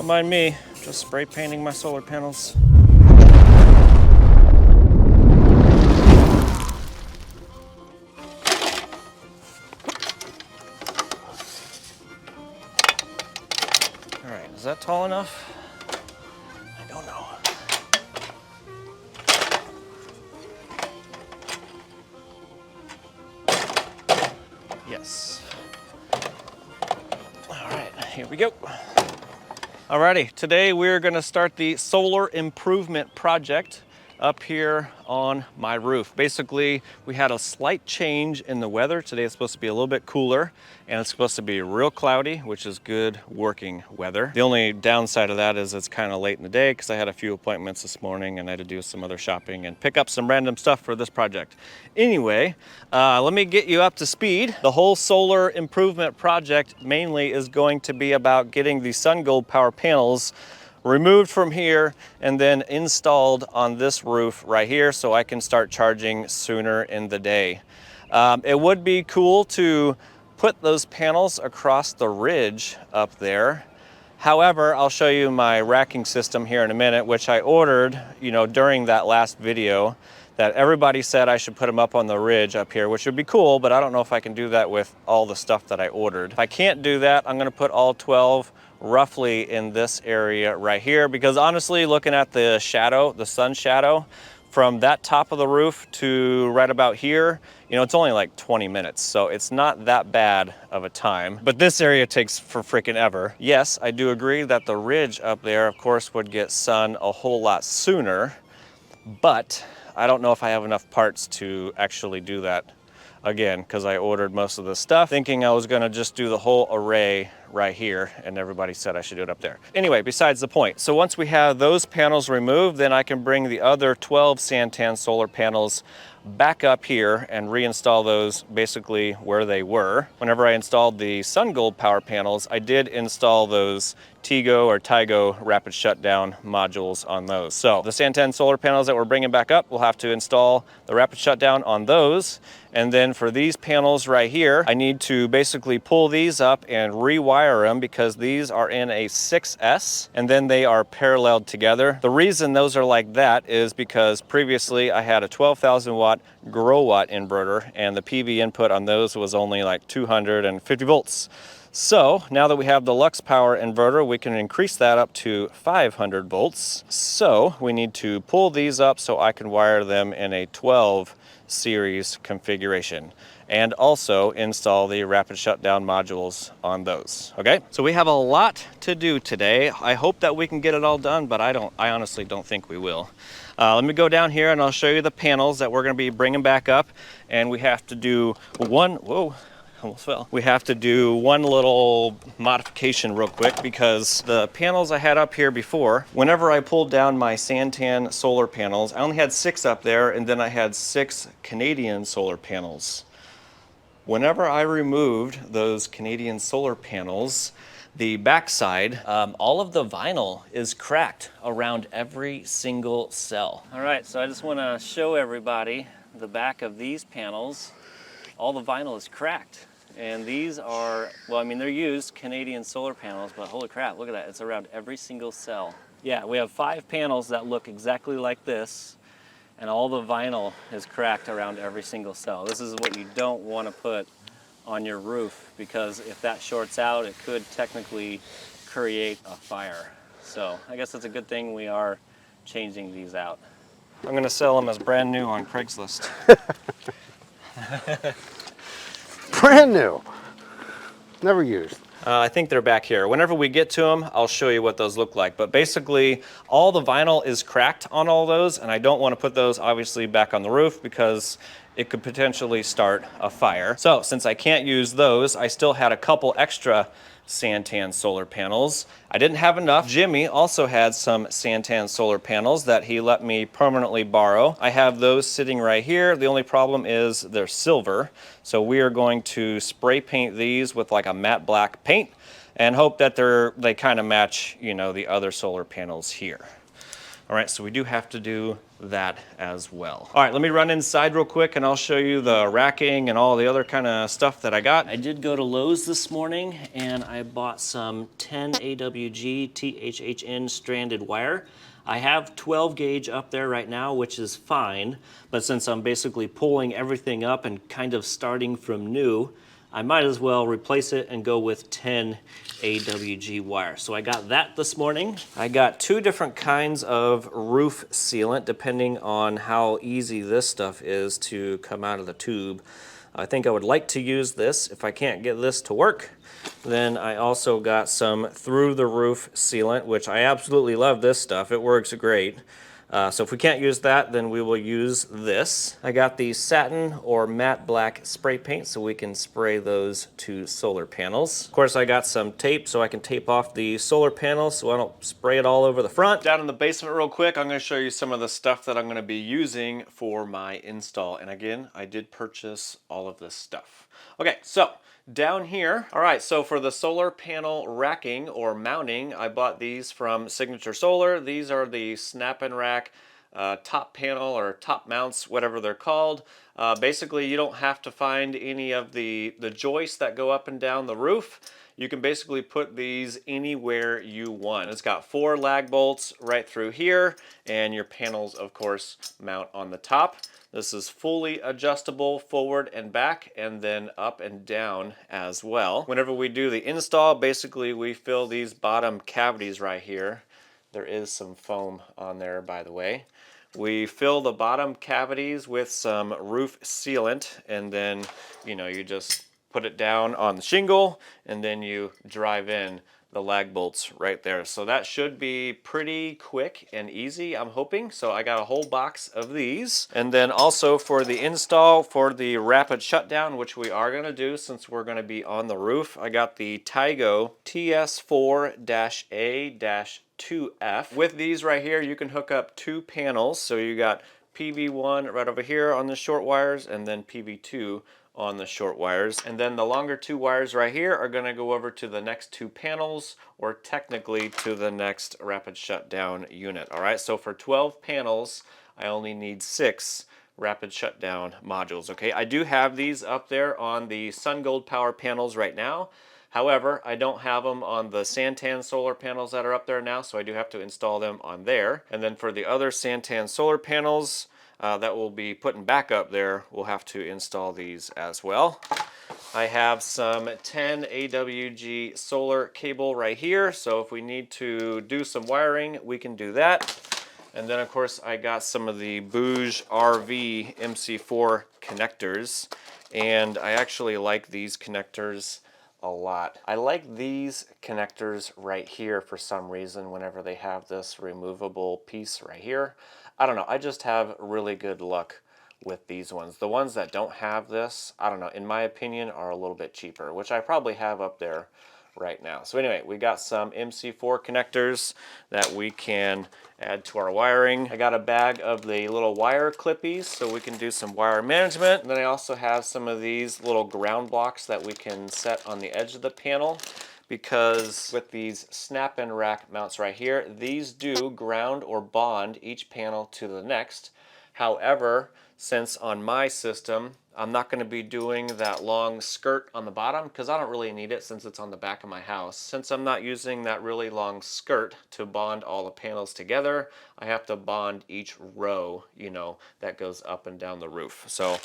Don't mind me, just spray painting my solar panels. All right, is that tall enough? I don't know. Yes. All right, here we go. Alrighty, today we're gonna start the solar improvement project up here on my roof. Basically, we had a slight change in the weather. Today it's supposed to be a little bit cooler and it's supposed to be real cloudy, which is good working weather. The only downside of that is it's kind of late in the day because I had a few appointments this morning and I had to do some other shopping and pick up some random stuff for this project. Anyway, let me get you up to speed. The whole solar improvement project mainly is going to be about getting the SunGold power panels removed from here and then installed on this roof right here so I can start charging sooner in the day. It would be cool to put those panels across the ridge up there. However, I'll show you my racking system here in a minute, which I ordered, during that last video, that everybody said I should put them up on the ridge up here, which would be cool, but I don't know if I can do that with all the stuff that I ordered. If I can't do that, I'm gonna put all 12 roughly in this area right here, because honestly, looking at the shadow, the sun shadow, from that top of the roof to right about here, it's only like 20 minutes, so it's not that bad of a time. But this area takes for freaking ever. Yes, I do agree that the ridge up there, of course, would get sun a whole lot sooner, but I don't know if I have enough parts to actually do that again, because I ordered most of the stuff thinking I was gonna just do the whole array right here, and everybody said I should do it up there. Anyway, besides the point. So once we have those panels removed, then I can bring the other 12 Santan solar panels back up here and reinstall those basically where they were. Whenever I installed the SunGold power panels, I did install those Tigo or Tigo rapid shutdown modules on those. So the Santan solar panels that we're bringing back up, we'll have to install the rapid shutdown on those. And then for these panels right here, I need to basically pull these up and rewire them because these are in a 6S and then they are paralleled together. The reason those are like that is because previously I had a 12,000 watt grow watt inverter and the PV input on those was only like 250 volts. So now that we have the Lux Power inverter, we can increase that up to 500 volts. So we need to pull these up so I can wire them in a 12 series configuration and also install the rapid shutdown modules on those. Okay, so we have a lot to do today. I hope that we can get it all done, but I honestly don't think we will. Let me go down here and I'll show you the panels that we're going to be bringing back up, and we have to do one, whoa, almost fell. We have to do one little modification real quick because the panels I had up here before, whenever I pulled down my Santan solar panels, I only had 6 up there and then I had 6 Canadian solar panels. Whenever I removed those Canadian solar panels, the backside, all of the vinyl is cracked around every single cell. All right, so I just want to show everybody the back of these panels. All the vinyl is cracked. And these are, well, I mean, they're used Canadian solar panels, but holy crap, look at that. It's around every single cell. Yeah, we have 5 panels that look exactly like this, and all the vinyl is cracked around every single cell. This is what you don't want to put on your roof, because if that shorts out, it could technically create a fire. So I guess it's a good thing we are changing these out. I'm going to sell them as brand new on Craigslist. Brand new, never used. I think they're back here. Whenever we get to them, I'll show you what those look like. But basically, all the vinyl is cracked on all those, and I don't want to put those obviously back on the roof because it could potentially start a fire. So since I can't use those, I still had a couple extra Santan solar panels. I didn't have enough. Jimmy also had some Santan solar panels that he let me permanently borrow. I have those sitting right here. The only problem is they're silver. So we are going to spray paint these with like a matte black paint and hope that they kind of match, the other solar panels here. All right, so we do have to do that as well. All right, let me run inside real quick and I'll show you the racking and all the other kind of stuff that I got. I did go to Lowe's this morning and I bought some 10 AWG THHN stranded wire. I have 12 gauge up there right now, which is fine, but since I'm basically pulling everything up and kind of starting from new, I might as well replace it and go with 10 AWG wire. So I got that this morning. I got two different kinds of roof sealant depending on how easy this stuff is to come out of the tube. I think I would like to use this. If I can't get this to work, then I also got some through the roof sealant, which I absolutely love this stuff. It works great. So if we can't use that, then we will use this. I got the satin or matte black spray paint so we can spray those to solar panels. Of course, I got some tape so I can tape off the solar panels so I don't spray it all over the front. Down in the basement real quick, I'm gonna show you some of the stuff that I'm gonna be using for my install. And again, I did purchase all of this stuff. Okay, so down here, all right, so for the solar panel racking or mounting, I bought these from Signature Solar. These are the snap and rack top panel or top mounts, whatever they're called. Basically, you don't have to find any of the joists that go up and down the roof. You can basically put these anywhere you want. It's got 4 lag bolts right through here, and your panels, of course, mount on the top. This is fully adjustable forward and back, and then up and down as well. Whenever we do the install, basically we fill these bottom cavities right here. There is some foam on there, by the way. We fill the bottom cavities with some roof sealant, and then, you know, you just put it down on the shingle, and then you drive in the lag bolts right there. So that should be pretty quick and easy, I'm hoping. So I got a whole box of these. And then also for the install, for the rapid shutdown, which we are gonna do since we're gonna be on the roof, I got the Tygo TS4-A-2F. With these right here, you can hook up 2 panels. So you got PV1 right over here on the short wires, and then PV2 on the short wires. And then the longer 2 wires right here are gonna go over to the next 2 panels, or technically to the next rapid shutdown unit. All right, so for 12 panels, I only need 6 rapid shutdown modules, okay? I do have these up there on the SunGold power panels right now. However, I don't have them on the Santan solar panels that are up there now, so I do have to install them on there. And then for the other Santan solar panels, that will be putting back up there, we'll have to install these as well. I have some 10 AWG solar cable right here, so if we need to do some wiring, we can do that. And then of course I got some of the Booooooooom RV MC4 connectors, and I actually like these connectors a lot. I like these connectors right here for some reason whenever they have this removable piece right here. I don't know, I just have really good luck with these ones. The ones that don't have this, I don't know, in my opinion, are a little bit cheaper, which I probably have up there right now. So anyway, we got some MC4 connectors that we can add to our wiring. I got a bag of the little wire clippies so we can do some wire management. And then I also have some of these little ground blocks that we can set on the edge of the panel, because with these snap and rack mounts right here, these do ground or bond each panel to the next. However, since on my system, I'm not going to be doing that long skirt on the bottom because I don't really need it since it's on the back of my house. Since I'm not using that really long skirt to bond all the panels together, I have to bond each row, you know, that goes up and down the roof. So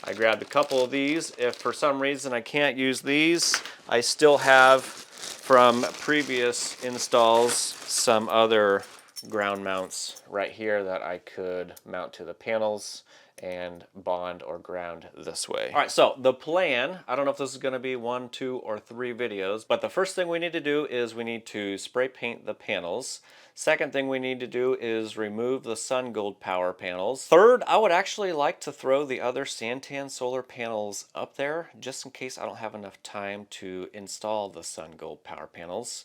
I grabbed a couple of these. If for some reason I can't use these, I still have from previous installs some other ground mounts right here that I could mount to the panels and bond or ground this way. All right, so the plan, I don't know if this is gonna be 1, 2, or 3 videos, but the first thing we need to do is we need to spray paint the panels. Second thing we need to do is remove the SunGold power panels. Third, I would actually like to throw the other Santan solar panels up there just in case I don't have enough time to install the SunGold power panels.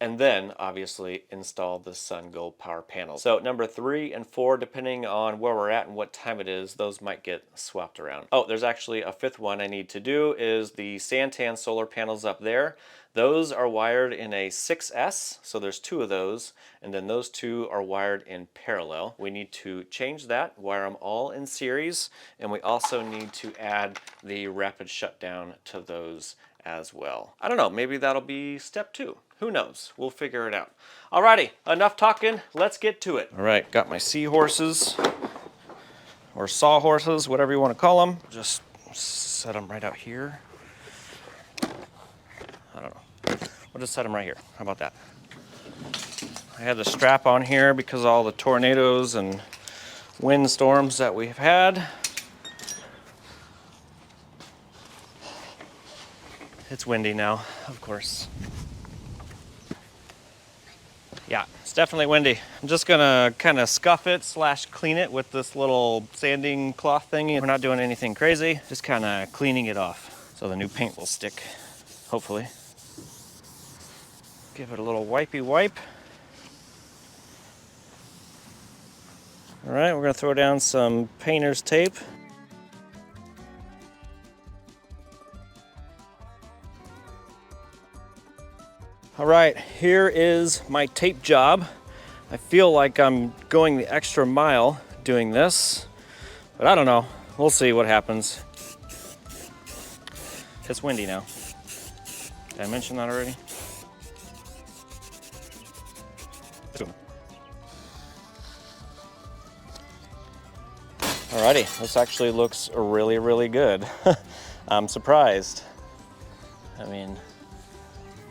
And then obviously install the SunGold power panels. So number 3 and 4, depending on where we're at and what time it is, those might get swapped around. Oh, there's actually a 5th one I need to do, is the Santan solar panels up there. Those are wired in a 6S, so there's 2 of those, and then those 2 are wired in parallel. We need to change that, wire them all in series, and we also need to add the rapid shutdown to those as well. I don't know, maybe that'll be step 2. Who knows? We'll figure it out. Alrighty, enough talking, let's get to it. All right, got my seahorses, or sawhorses, whatever you want to call them. Just set them right out here. I don't know. We'll just set them right here. How about that? I had the strap on here because of all the tornadoes and windstorms that we've had. It's windy now, of course. Yeah, it's definitely windy. I'm just gonna kind of scuff it / clean it with this little sanding cloth thingy. We're not doing anything crazy, just kind of cleaning it off so the new paint will stick, hopefully. Give it a little wipey wipe. All right, we're gonna throw down some painter's tape. All right, here is my tape job. I feel like I'm going the extra mile doing this, but I don't know. We'll see what happens. It's windy now. Did I mention that already? Alrighty, this actually looks really, really good. I'm surprised. I mean,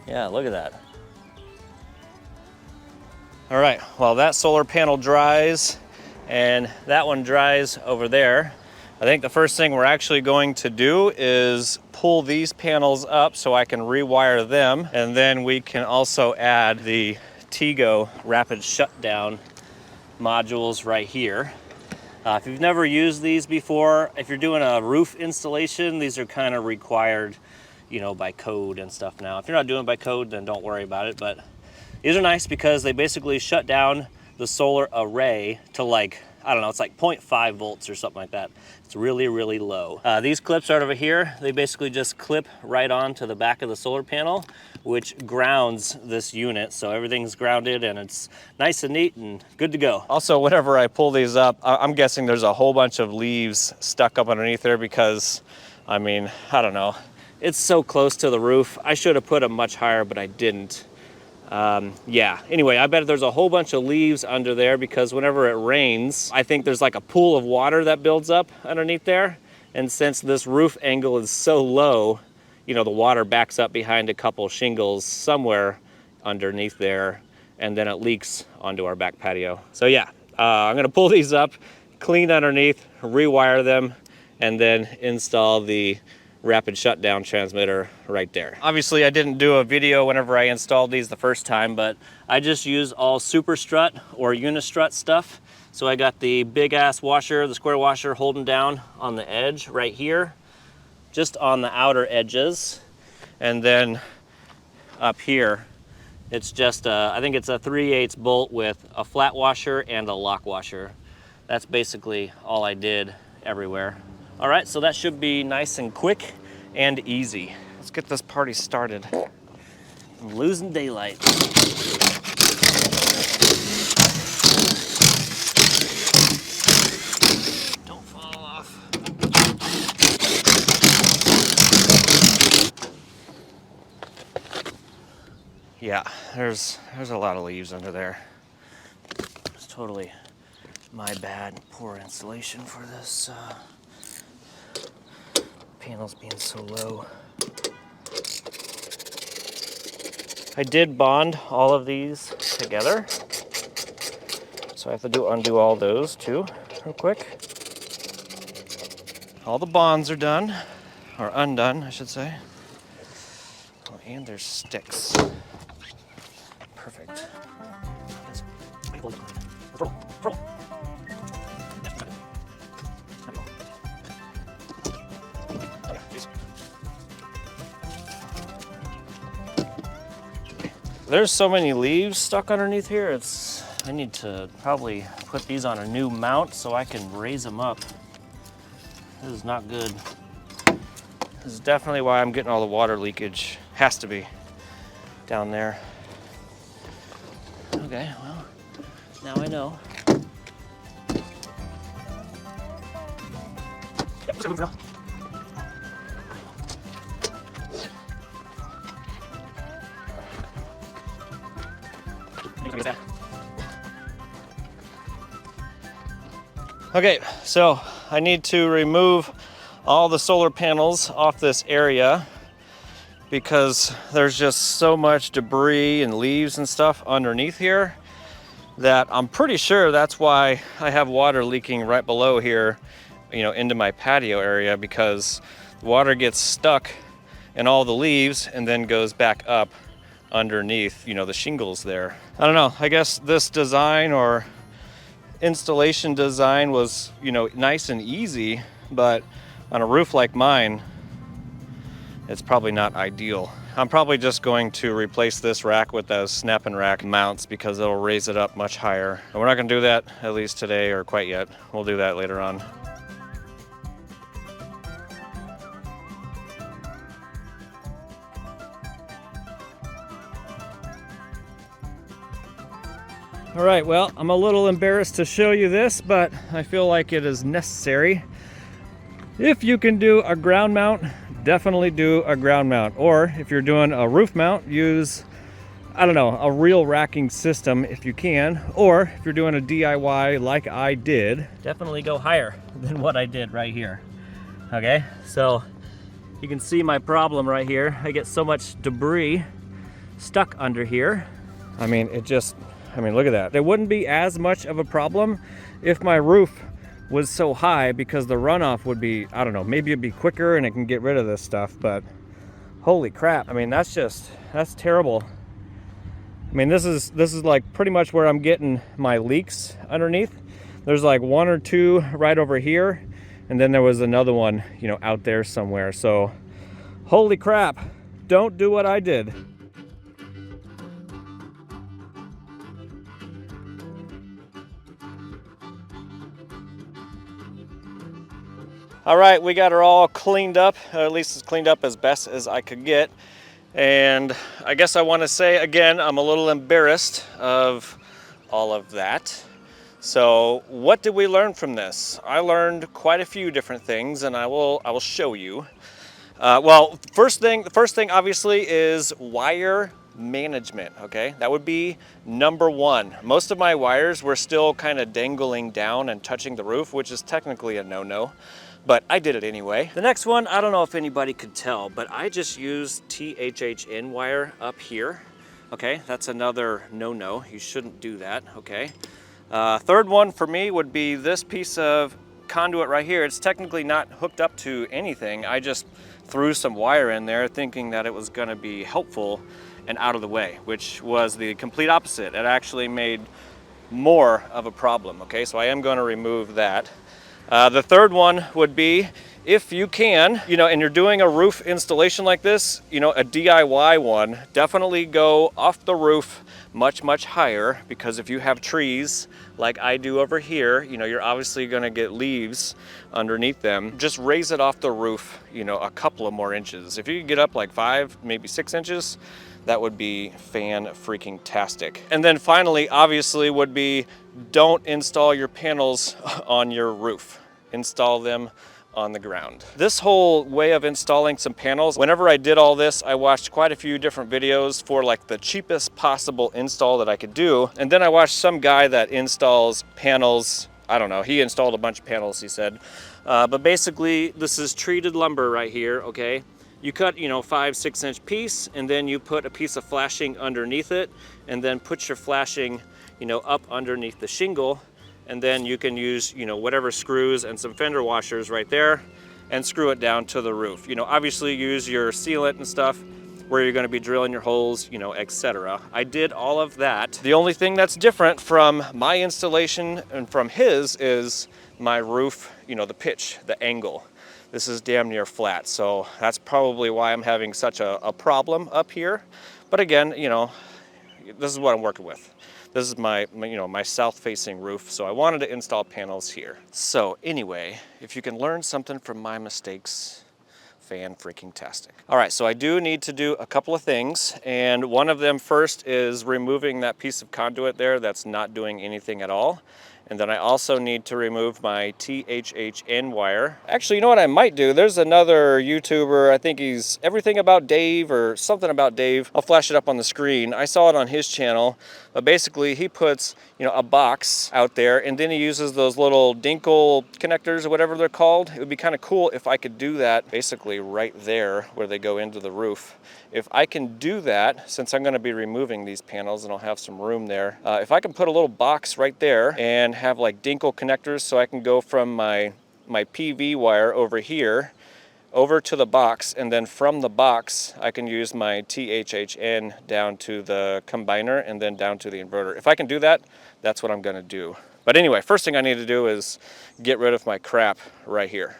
yeah, look at that. All right, well, that solar panel dries and that one dries over there. I think the first thing we're actually going to do is pull these panels up so I can rewire them, and then we can also add the Tego rapid shutdown modules right here. If you've never used these before, if you're doing a roof installation, these are kind of required, you know, by code and stuff now. If you're not doing it by code, then don't worry about it. But these are nice because they basically shut down the solar array to, like, I don't know, it's like 0.5 volts or something like that. It's really, really low. These clips right over here, they basically just clip right onto the back of the solar panel, which grounds this unit. So everything's grounded and it's nice and neat and good to go. Also, whenever I pull these up, I'm guessing there's a whole bunch of leaves stuck up underneath there because, I mean, I don't know. It's so close to the roof. I should have put them much higher, but I didn't. Yeah, anyway, I bet there's a whole bunch of leaves under there because whenever it rains, I think there's like a pool of water that builds up underneath there. And since this roof angle is so low, you know, the water backs up behind a couple shingles somewhere underneath there, and then it leaks onto our back patio. So yeah, I'm gonna pull these up, clean underneath, rewire them, and then install the rapid shutdown transmitter right there. Obviously, I didn't do a video whenever I installed these the first time, but I just use all super strut or unistrut stuff. So I got the big ass washer, the square washer holding down on the edge right here, just on the outer edges. And then up here, it's just, I think it's a 3/8 bolt with a flat washer and a lock washer. That's basically all I did everywhere. All right, so that should be nice and quick and easy. Let's get this party started. I'm losing daylight. Don't fall off. Yeah, there's a lot of leaves under there. It's totally my bad, poor installation for this. Panels being so low. I did bond all of these together, so I have to undo all those too, real quick. All the bonds are done, or undone, I should say. Oh, and there's sticks. Perfect. There's so many leaves stuck underneath here. I need to probably put these on a new mount so I can raise them up. This is not good. This is definitely why I'm getting all the water leakage. Has to be. down there. Okay, well, now I know. Okay, so I need to remove all the solar panels off this area because there's just so much debris and leaves and stuff underneath here that I'm pretty sure that's why I have water leaking right below here, you know, into my patio area, because the water gets stuck in all the leaves and then goes back up underneath, you know, the shingles there. I don't know, I guess this design or installation design was, you know, nice and easy, but on a roof like mine, it's probably not ideal. I'm probably just going to replace this rack with those snap and rack mounts because it'll raise it up much higher. And we're not gonna do that at least today or quite yet. We'll do that later on. All right, well, I'm a little embarrassed to show you this, but I feel like it is necessary. If you can do a ground mount, definitely do a ground mount. Or if you're doing a roof mount, use, I don't know, a real racking system if you can. Or if you're doing a DIY like I did, definitely go higher than what I did right here. Okay, so you can see my problem right here. I get so much debris stuck under here. I mean, look at that. It wouldn't be as much of a problem if my roof was so high, because the runoff would be, I don't know, maybe it'd be quicker and it can get rid of this stuff, but holy crap. I mean, that's terrible. I mean, this is like pretty much where I'm getting my leaks underneath. There's like one or two right over here, and then there was another one, you know, out there somewhere. So holy crap, don't do what I did. All right, we got her all cleaned up, or at least as cleaned up as best as I could get. And I guess I want to say again, I'm a little embarrassed of all of that. So what did we learn from this? I learned quite a few different things, and I will show you. Well, the first thing obviously is wire management, okay? That would be number one. Most of my wires were still kind of dangling down and touching the roof, which is technically a no-no, but I did it anyway. The next one, I don't know if anybody could tell, but I just used THHN wire up here, okay? That's another no-no. You shouldn't do that, okay? Third one for me would be this piece of conduit right here. It's technically not hooked up to anything. I just threw some wire in there thinking that it was gonna be helpful and out of the way, which was the complete opposite. It actually made more of a problem, okay? So I am gonna remove that. The third one would be, if you can, you know, and you're doing a roof installation like this, you know, a DIY one, definitely go off the roof much, much higher, because if you have trees like I do over here, you know, you're obviously gonna get leaves underneath them. Just raise it off the roof, you know, a couple of more inches. If you could get up like 5, maybe 6 inches, that would be fan-freaking-tastic. And then finally, obviously, would be don't install your panels on your roof. Install them on the ground. This whole way of installing some panels, whenever I did all this, I watched quite a few different videos for like the cheapest possible install that I could do. And then I watched some guy that installs panels, I don't know, he installed a bunch of panels, he said. But basically, this is treated lumber right here, okay? You cut, you know, 5-6 inch piece, and then you put a piece of flashing underneath it, and then put your flashing, you know, up underneath the shingle, and then you can use, you know, whatever screws and some fender washers right there and screw it down to the roof. You know, obviously use your sealant and stuff where you're gonna be drilling your holes, you know, etc. I did all of that. The only thing that's different from my installation and from his is my roof, you know, the pitch, the angle. This is damn near flat, so that's probably why I'm having such a problem up here. But again, you know, this is what I'm working with. This is my south-facing roof, so I wanted to install panels here. So anyway, if you can learn something from my mistakes, fan-freaking-tastic. All right, so I do need to do a couple of things, and one of them first is removing that piece of conduit there that's not doing anything at all. And then I also need to remove my THHN wire. Actually, you know what I might do? There's another YouTuber, I think he's Everything About Dave or something about Dave. I'll flash it up on the screen. I saw it on his channel, but basically he puts, you know, a box out there and then he uses those little dinkle connectors or whatever they're called. It would be kind of cool if I could do that basically right there where they go into the roof. If I can do that, since I'm gonna be removing these panels and I'll have some room there, if I can put a little box right there and have like dinkle connectors so I can go from my PV wire over here over to the box, and then from the box I can use my THHN down to the combiner and then down to the inverter. If I can do that, that's what I'm gonna do. But anyway, first thing I need to do is get rid of my crap right here.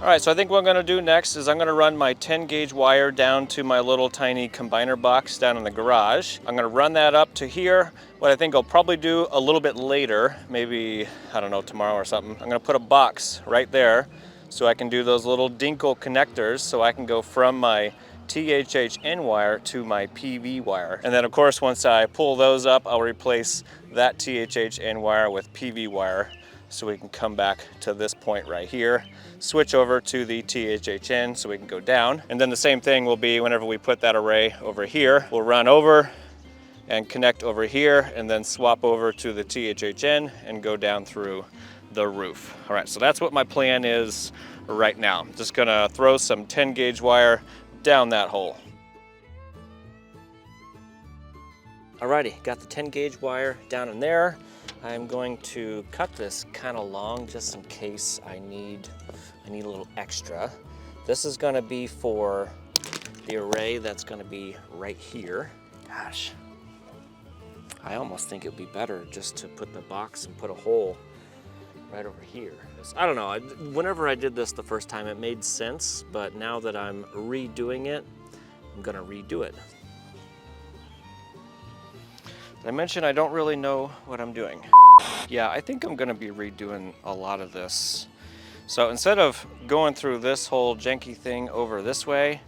All right, so I think what I'm gonna do next is I'm gonna run my 10 gauge wire down to my little tiny combiner box down in the garage. I'm gonna run that up to here. What I think I'll probably do a little bit later, maybe, I don't know, tomorrow or something, I'm gonna put a box right there so I can do those little dinkle connectors so I can go from my THHN wire to my PV wire. And then of course, once I pull those up, I'll replace that THHN wire with PV wire so we can come back to this point right here, switch over to the THHN so we can go down. And then the same thing will be whenever we put that array over here, we'll run over and connect over here and then swap over to the THHN and go down through the roof. All right, so that's what my plan is right now. I'm just gonna throw some 10 gauge wire down that hole. Alrighty, got the 10 gauge wire down in there. I'm going to cut this kind of long just in case I need a little extra. This is gonna be for the array that's gonna be right here. Gosh, I almost think it'd be better just to put the box and put a hole right over here. I don't know, whenever I did this the first time it made sense, but now that I'm redoing it, I'm gonna redo it. I mentioned I don't really know what I'm doing. Yeah, I think I'm gonna be redoing a lot of this. So instead of going through this whole janky thing over this way,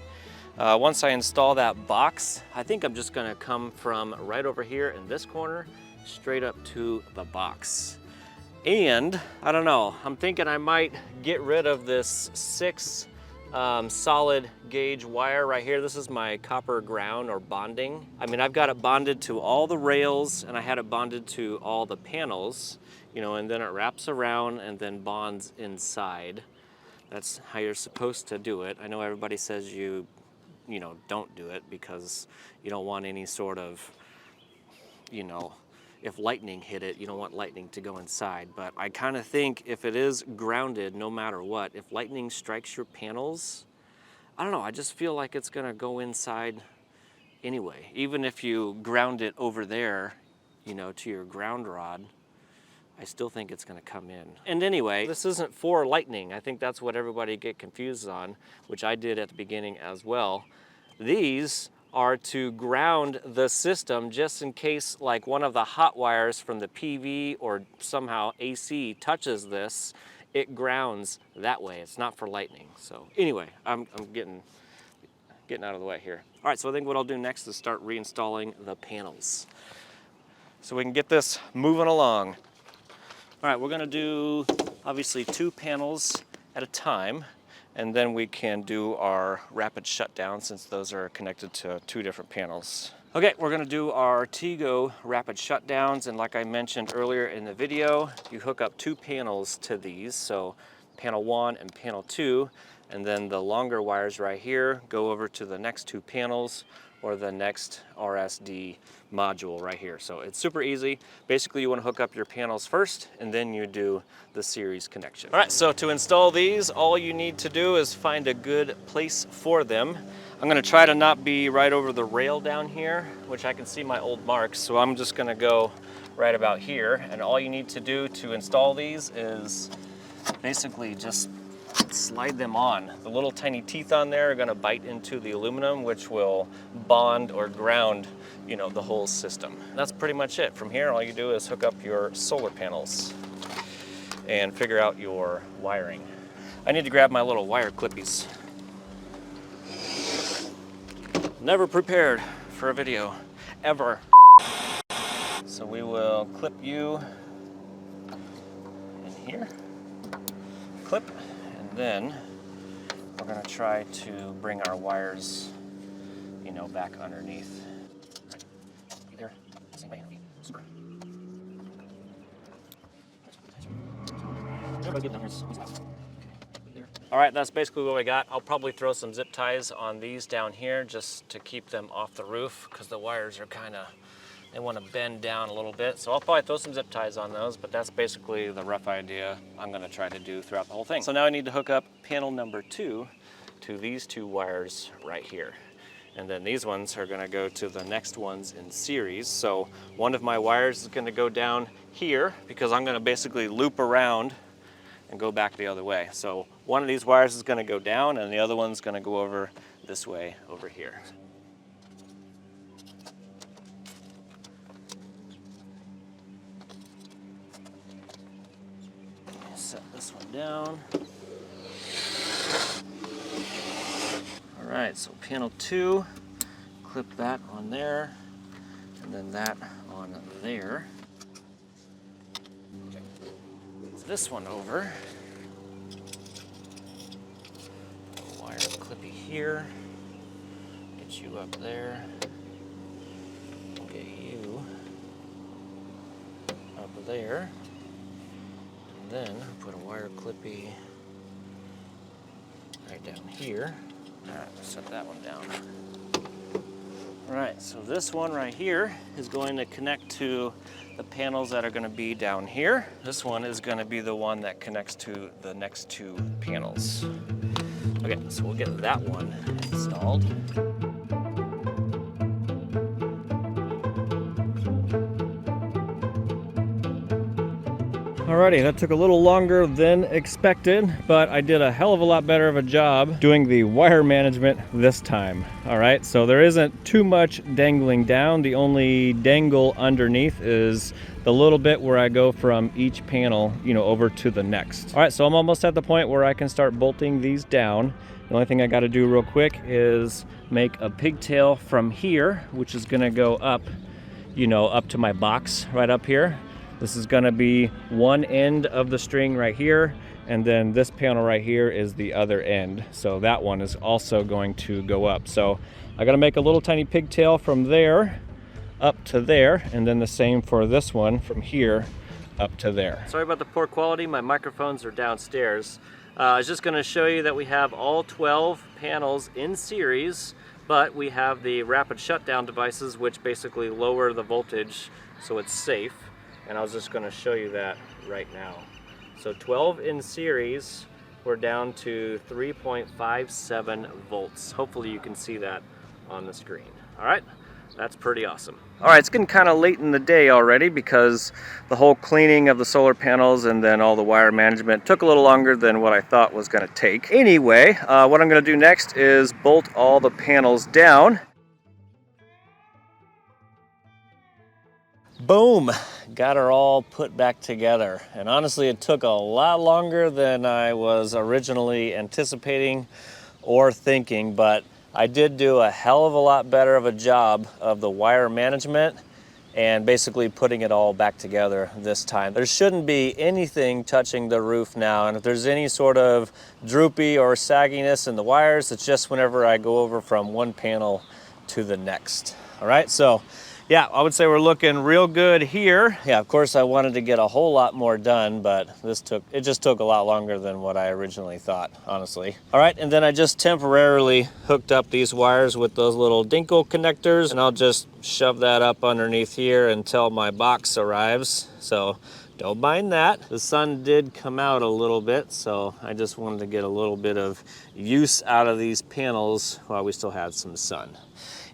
once I install that box, I think I'm just gonna come from right over here in this corner, straight up to the box. And I don't know, I'm thinking I might get rid of this 6 solid gauge wire right here. This is my copper ground or bonding. I mean, I've got it bonded to all the rails and I had it bonded to all the panels, you know, and then it wraps around and then bonds inside. That's how you're supposed to do it. I know everybody says you know, don't do it because you don't want any sort of, you know, if lightning hit it, you don't want lightning to go inside. But I kind of think if it is grounded, no matter what, if lightning strikes your panels, I don't know, I just feel like it's gonna go inside anyway. Even if you ground it over there, you know, to your ground rod, I still think it's gonna come in. And anyway, this isn't for lightning. I think that's what everybody get confused on, which I did at the beginning as well. These are to ground the system just in case like one of the hot wires from the PV or somehow AC touches this, it grounds that way. It's not for lightning. So anyway, I'm getting out of the way here. All right, so I think what I'll do next is start reinstalling the panels so we can get this moving along. All right, we're gonna do obviously 2 panels at a time, and then we can do our rapid shutdown since those are connected to 2 different panels. Okay, we're gonna do our Tego rapid shutdowns, and like I mentioned earlier in the video, you hook up 2 panels to these, so panel 1 and panel 2, and then the longer wires right here go over to the next 2 panels or the next RSD module right here. So it's super easy. Basically, you want to hook up your panels first, and then you do the series connection. All right, so to install these, all you need to do is find a good place for them. I'm gonna try to not be right over the rail down here, which I can see my old marks, so I'm just gonna go right about here. And all you need to do to install these is basically just slide them on. The little tiny teeth on there are gonna bite into the aluminum, which will bond or ground, you know, the whole system. That's pretty much it. From here, all you do is hook up your solar panels and figure out your wiring. I need to grab my little wire clippies. Never prepared for a video, ever. So we will clip you in here, clip, and then we're gonna try to bring our wires, you know, back underneath. There, same way. All right, that's basically what we got. I'll probably throw some zip ties on these down here just to keep them off the roof because the wires are they want to bend down a little bit. So I'll probably throw some zip ties on those, but that's basically the rough idea I'm gonna try to do throughout the whole thing. So now I need to hook up panel number 2 to these 2 wires right here. And then these ones are gonna go to the next ones in series. So one of my wires is gonna go down here because I'm gonna basically loop around and go back the other way. So one of these wires is gonna go down and the other one's gonna go over this way over here. Set this one down. All right, so panel 2, clip that on there, and then that on there. This one over. Wire clippy here. Get you up there. Get you up there. And then put a wire clippy right down here. All right, set that one down. All right, so this one right here is going to connect to the panels that are going to be down here. This one is going to be the one that connects to the next 2 panels. Okay, so we'll get that one installed. Alrighty, that took a little longer than expected, but I did a hell of a lot better of a job doing the wire management this time. Alright, so there isn't too much dangling down. The only dangle underneath is the little bit where I go from each panel, you know, over to the next. Alright, so I'm almost at the point where I can start bolting these down. The only thing I got to do real quick is make a pigtail from here, which is going to go up, you know, up to my box right up here. This is going to be one end of the string right here, and then this panel right here is the other end. So that one is also going to go up. So I got to make a little tiny pigtail from there up to there, and then the same for this one from here up to there. Sorry about the poor quality. My microphones are downstairs. I was just going to show you that we have all 12 panels in series, but we have the rapid shutdown devices, which basically lower the voltage so it's safe. And I was just going to show you that right now. So 12 in series, we're down to 3.57 volts. Hopefully you can see that on the screen. All right, that's pretty awesome. All right, it's getting kind of late in the day already because the whole cleaning of the solar panels and then all the wire management took a little longer than what I thought was going to take. Anyway, what I'm going to do next is bolt all the panels down. Boom! Got her all put back together. And honestly, it took a lot longer than I was originally anticipating or thinking, but I did do a hell of a lot better of a job of the wire management and basically putting it all back together this time. There shouldn't be anything touching the roof now, and if there's any sort of droopy or sagginess in the wires, it's just whenever I go over from one panel to the next. All right, so yeah, I would say we're looking real good here. Yeah, of course I wanted to get a whole lot more done, but it just took a lot longer than what I originally thought, honestly. All right, and then I just temporarily hooked up these wires with those little dinkle connectors, and I'll just shove that up underneath here until my box arrives. So don't mind that. The sun did come out a little bit, so I just wanted to get a little bit of use out of these panels while we still had some sun.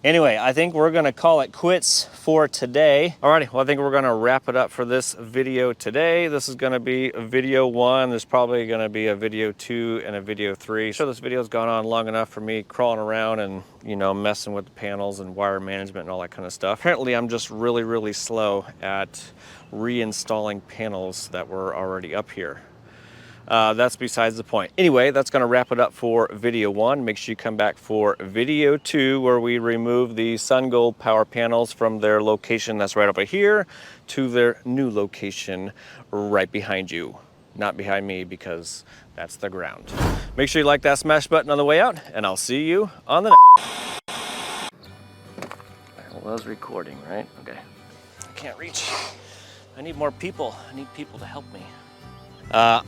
Anyway, I think we're gonna call it quits for today. Alrighty, well, I think we're gonna wrap it up for this video today. This is gonna be video 1. There's probably gonna be a video 2 and a video 3. So this video's gone on long enough for me crawling around and, you know, messing with the panels and wire management and all that kind of stuff. Apparently, I'm just really, really slow at reinstalling panels that were already up here. That's besides the point. Anyway, that's gonna wrap it up for video 1. Make sure you come back for video 2, where we remove the SunGold power panels from their location that's right over here to their new location right behind you. Not behind me, because that's the ground. Make sure you like that smash button on the way out, and I'll see you on the next. I was recording, right? Okay. I can't reach. I need more people. I need people to help me. Yes,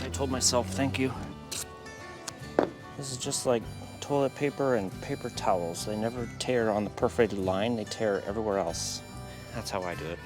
I told myself, thank you. This is just like toilet paper and paper towels. They never tear on the perforated line, they tear everywhere else. That's how I do it.